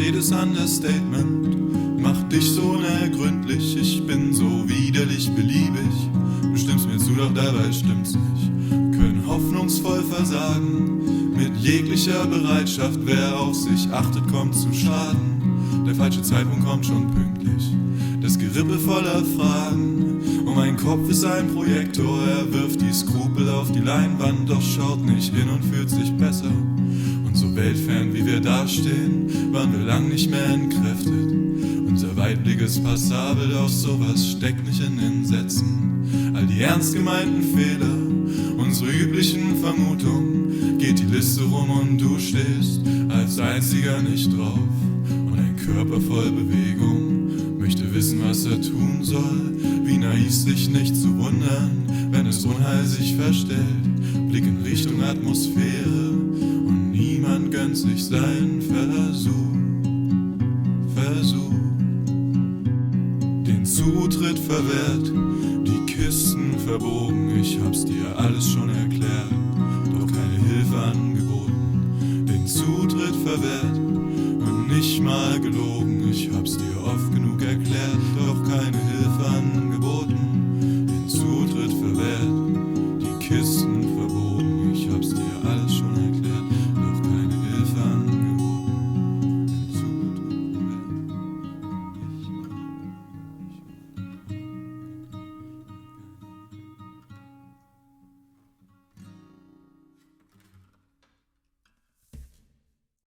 jedes Understatement macht dich so unergründlich. Ich bin so widerlich beliebig. Du stimmst mir zu, doch dabei stimmt's nicht. Können hoffnungsvoll versagen, mit jeglicher Bereitschaft. Wer auf sich achtet, kommt zu Schaden. Der falsche Zeitpunkt kommt schon pünktlich. Das Gerippe voller Fragen. Und mein Kopf ist ein Projektor. Er wirft die Skrupel auf die Leinwand, doch schaut nicht hin und fühlt sich besser. Und so weltfern wie wir dastehen, waren wir lang nicht mehr entkräftet. Unser weitblickes Passabel aus sowas steckt nicht in den Sätzen. All die ernst gemeinten Fehler, unsere üblichen Vermutungen, geht die Liste rum und du stehst als einziger nicht drauf. Und ein Körper voll Bewegung möchte wissen, was er tun soll. Wie naiv, sich nicht zu wundern, wenn es Unheil sich verstellt. Blick in Richtung Atmosphäre und niemand gönnt sich seinen Versuch. Den Zutritt verwehrt, die Kisten verbogen. Ich hab's dir alles schon erklärt, doch keine Hilfe angeboten. Den Zutritt verwehrt und nicht mal gelogen. Ich hab's dir oft genug erklärt, doch keine Hilfe angeboten.